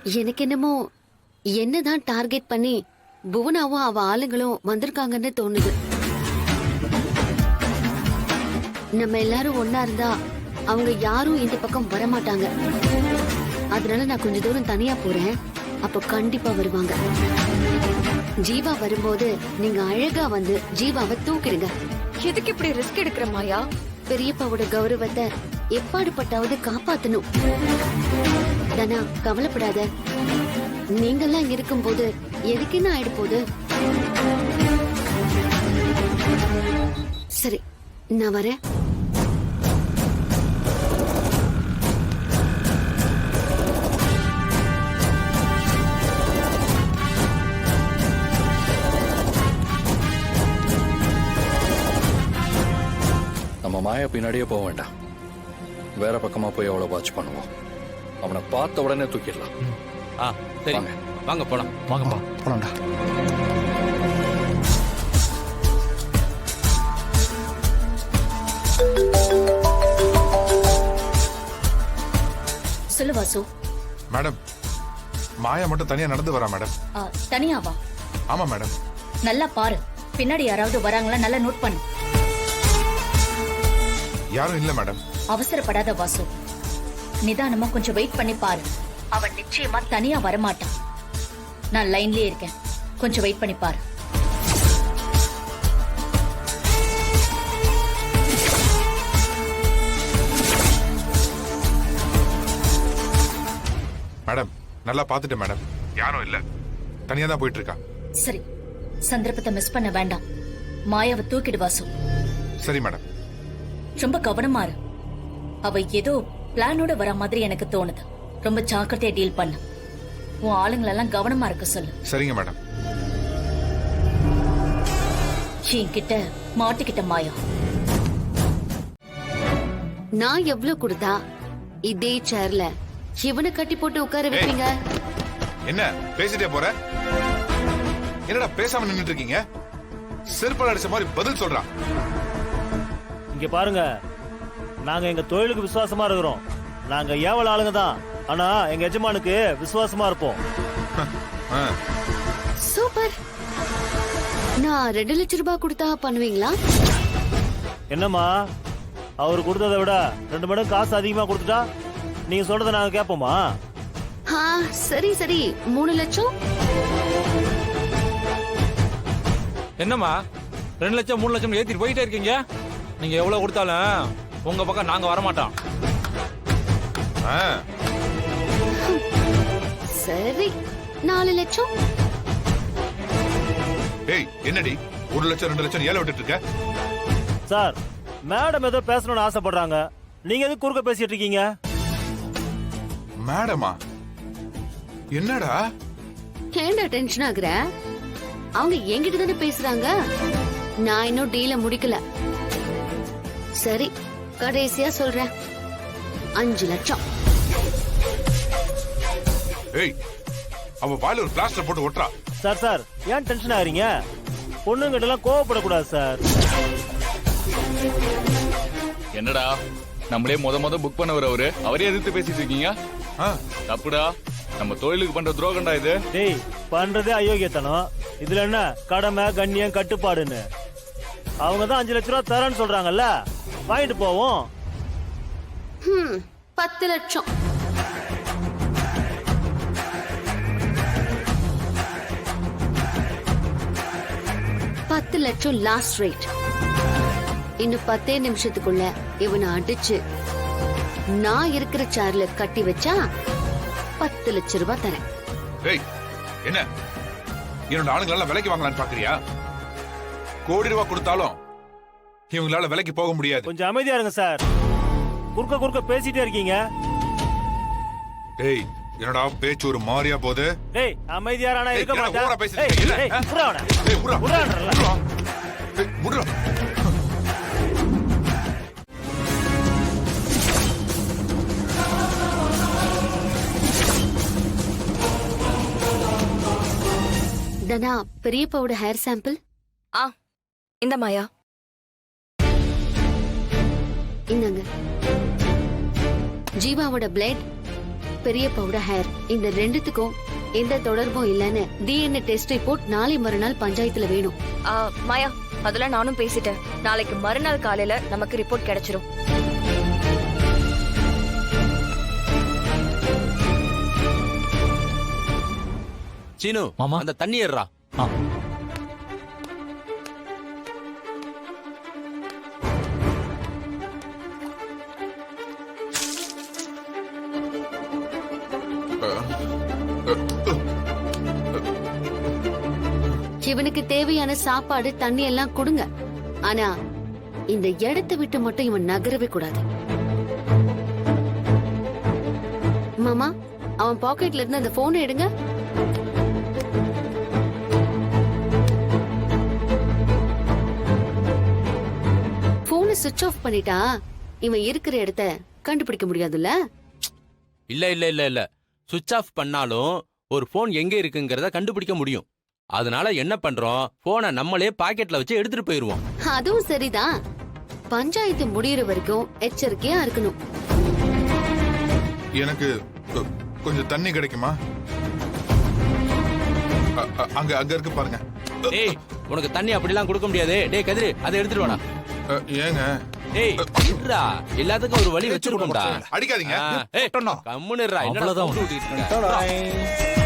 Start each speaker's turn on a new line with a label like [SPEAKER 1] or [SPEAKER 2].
[SPEAKER 1] எனக்கு என்னமோ என்னதான் டார்கெட் பண்ணி புவனாவும் அவ ஆளுங்களும் வந்திருக்காங்கன்னு தோணுது. நம்ம எல்லாரும் ஒன்னா இருந்தா அவங்க யாரும் இந்த பக்கம் வரமாட்டாங்க. அதனால நான் கொஞ்ச தூரம் தனியா போறேன். அப்ப கண்டிப்பா வருவாங்க. ஜீவா வரும்போது நீங்க அழகா வந்து ஜீவாவை தூக்கிடுங்க.
[SPEAKER 2] எதுக்கு இப்படி ரிஸ்க் எடுக்கிற மாயா?
[SPEAKER 1] பெரியப்பாவோட கௌரவத்தை எப்பாடுபட்டாவது காப்பாத்தணும். தனா, கவலைப்படாத. நீங்கெல்லாம் இருக்கும்போது எதுக்கு என்ன ஆயிடு போகுது? சரி, நான் வரேன்.
[SPEAKER 3] நம்ம மாயா பின்னாடியே போக வேண்டாம். வேற பக்கமா போய் அவளை வாட்ச் பண்ணுவோம். அவனை பார்த்த உடனே தூக்கிடலாம்.
[SPEAKER 4] சரி, வாங்க போலாம்.
[SPEAKER 3] வாங்கப்பா, போலாம்டா.
[SPEAKER 5] சொல்லு வாசு.
[SPEAKER 6] மேடம், மாயா மட்டும் தனியா நடந்து வரா மேடம்.
[SPEAKER 5] தனியாவா?
[SPEAKER 6] ஆமா மேடம்.
[SPEAKER 5] நல்லா பாரு, பின்னாடி யாராவது வராங்களா நல்லா நோட் பண்ணு.
[SPEAKER 6] யாரும் இல்ல மேடம்.
[SPEAKER 5] அவசரப்படாத வாசு, நிதானமா கொஞ்சம் வெயிட் பண்ணி பாரு. அவன் நிச்சயமா தனியா வரமாட்டான். நான் லைன்லயே இருக்கேன், கொஞ்சம் வெயிட் பண்ணி பாரு.
[SPEAKER 6] மேடம், நல்லா பாத்துட்டேன் மேடம். யாரும் இல்ல, தனியா தான் போயிட்டு இருக்கா.
[SPEAKER 5] சரி, சந்தர்ப்பத்தை மிஸ் பண்ண வேண்டாம். மாயாவை தூக்கிடு வாசு.
[SPEAKER 6] சரி மேடம்.
[SPEAKER 5] ரொம்ப கவனமா இரு. அவ ஏதோ பிளானோட வர மாதிரி எனக்கு தோணுது. ரொம்ப ஜாக்கிரதையா டீல் பண்ணு. உன் ஆளுங்களெல்லாம் கவனமா இருக்க சொல்லு.
[SPEAKER 6] சரிங்க மேடம்.
[SPEAKER 5] என்கிட்ட மாட்டிக்கிட்ட மாயா.
[SPEAKER 1] நான் எவ்வளவு கொடுத்தா இதே சேர்ல இவனை கட்டி போட்டு உட்கார வைப்பீங்க?
[SPEAKER 6] என்ன பேசிட்டே போற? என்னடா பேசாம நின்னுட்டு இருக்கீங்க? செருப்பால் அடிச்ச மாதிரி பதில் சொல்றான்.
[SPEAKER 7] இங்க பாருங்க, நாங்க எங்க தொழிலுக்கு விசுவாசமா இருக்கிறோம். நாங்க ஏவல் ஆளுங்க தான், ஆனா எங்க எஜமானுக்கு விசுவாசமா இருப்போம்.
[SPEAKER 1] சூப்பர். நான் 2 லட்சம் ரூபாய் கொடுத்தா பண்ணுவீங்களா?
[SPEAKER 7] என்னம்மா, அவரு கொடுத்ததை விட 2 மடங்கு காசு அதிகமா கொடுத்துட்டா நீங்க சொல்றதை நாங்க கேட்போமா?
[SPEAKER 1] சரி சரி, 3 லட்சம்.
[SPEAKER 4] என்னம்மா 2 லட்சம் 3 லட்சம் ஏத்திட்டு போயிட்டே இருக்கீங்க? நீங்க எவ்வளவு கொடுத்தாலும் உங்க பக்கம் நாங்க வரமாட்டோம்.
[SPEAKER 1] சரி, 4 லட்சம்.
[SPEAKER 6] ஏய், என்னடி 1 லட்சம் 2 லட்சம் ஏல விட்டுட்டு இருக்க?
[SPEAKER 7] சார், மேடம் ஏதோ பேசணும்னு ஆசைப்படுறாங்க, நீங்க எதுக்கு குறுக்க பேசிட்டு இருக்கீங்க?
[SPEAKER 6] மேடமா? என்னடா
[SPEAKER 1] ஏன்டா டென்ஷன் ஆகுற? அவங்க என்கிட்ட தானே பேசுறாங்க. நான் இன்னும் டீல முடிக்கல. சரி, கடைசியா சொல்றேன், 5 லட்சம்.
[SPEAKER 6] ஏய், அவ வாயில ஒரு பிளாஸ்டர் போட்டு ஒட்றா.
[SPEAKER 7] சார் சார், ஏன் டென்ஷன் ஆகுறீங்க? பொண்ணுங்கிட்ட எல்லாம் கோவப்படக்கூடாது சார்.
[SPEAKER 8] என்னடா, நம்மளே முத புக் பண்ணவர் அவரே எதிர்த்து பேசிட்டு இருக்கீங்க? தப்புடா, நம்ம தொழிலுக்கு பண்ற துரோகம்டா இது.
[SPEAKER 7] டேய், பண்றதே அயோக்கியத்தனம். இதுல என்ன கடமை, கண்ணியம், கட்டுப்பாடுன்னு? அவங்க தான் 5 லட்சம் ரூபாய் தரேன்னு சொல்றாங்கல்ல, வாங்கிட்டு போவோம்.
[SPEAKER 1] 10 லட்சம். $10 லட்சம் லாஸ்ட் ரேட். இன்னும் 10 நிமிஷத்துக்குள்ள இவனை அடிச்சு நான் இருக்கிற சேர்ல கட்டி வச்சா 10 லட்சம் ரூபாய் தரேன்.
[SPEAKER 6] ஏய், என்ன என்னோட ஆளுங்களெல்லாம் விலைக்கு வாங்கலான்னு பாக்குறியா? கோடி ரூபாய் கொடுத்தாலும் இவங்களால விலைக்கு போக முடியாது.
[SPEAKER 7] கொஞ்சம் அமைதியா இருங்க சார், குறுக்க பேசிட்டே இருக்கீங்க.
[SPEAKER 6] ஏய், என்னடா பேச்சு ஒரு மாதிரியா போகுது?
[SPEAKER 7] டேய், அமைதியாரானா இருக்க மாட்டேன்.
[SPEAKER 6] ஓவரா பேசிட்டு இருக்கீங்க.
[SPEAKER 7] டேய், புறா அவன.
[SPEAKER 6] ஏய், புறா.
[SPEAKER 7] புறான்றல.
[SPEAKER 6] ஏய், புறா.
[SPEAKER 1] தனா, பெரியப்பாவோட ஹேர் சாம்பிள்.
[SPEAKER 2] இந்த மாயா.
[SPEAKER 1] இந்தாங்க. ஜீவாவோட பிளட், பெரியப்பாவோட ஹேர் இந்த ரெண்டுத்துக்கும் எந்த தொடர்பும் இல்லைன்னு டிஎன்ஏ டெஸ்ட் ரிப்போர்ட் நாளை மறுநாள் பஞ்சாயத்துல வேணும்.
[SPEAKER 2] மாயா அதெல்லாம் நானும் பேசிட்டேன். நாளைக்கு மறுநாள் காலையில நமக்கு ரிப்போர்ட் கிடைச்சிரும்.
[SPEAKER 9] சீனு
[SPEAKER 4] மாமா.
[SPEAKER 9] அந்த தண்ணி ஏறா.
[SPEAKER 1] இவனுக்கு தேவையான சாப்பாடு தண்ணி எல்லாம் கொடுங்க. ஆனா இந்த இடத்தை விட்டு மட்டும் இவன் நகரவே கூடாது. மாமா, அவன் பாக்கெட்ல இருந்து அந்த போனை எடுங்க. போனை சுவிட்ச் ஆஃப் பண்ணிட்டா இவன் இருக்கிற இடத்த கண்டுபிடிக்க முடியாதுல்ல?
[SPEAKER 9] இல்ல இல்ல இல்ல இல்ல சுவிட்ச் ஆஃப் பண்ணாலும் ஒரு போன் எங்க இருக்குங்கிறத கண்டுபிடிக்க முடியும். அதனால என்ன பண்றோம், போனை நம்மளே பாக்கெட்ல வச்சு எடுத்துட்டு போயிருவோம்.
[SPEAKER 1] அதுவும் சரிதான். பஞ்சாயத்து முடியற வரைக்கும் எச்சரிக்கையா இருக்கணும்.
[SPEAKER 6] எனக்கு கொஞ்சம் தண்ணி கிடைக்குமா? அங்க அங்க இருக்கு பாருங்க.
[SPEAKER 9] டேய் உனக்கு தண்ணி அப்படிலாம் கொடுக்க முடியாது. டேய் கதிரு அதை எடுத்துட்டு வாடா.
[SPEAKER 6] ஏங்க
[SPEAKER 9] டேய் இருடா, எல்லாத்துக்கும் ஒரு வழி வச்சிருக்கோம்டா.
[SPEAKER 6] அடிக்காதீங்க.
[SPEAKER 9] கம்முன்னுடா. என்னடா
[SPEAKER 4] அவ்வளவுதான்.
[SPEAKER 9] கூப்பிட்டு இருக்க?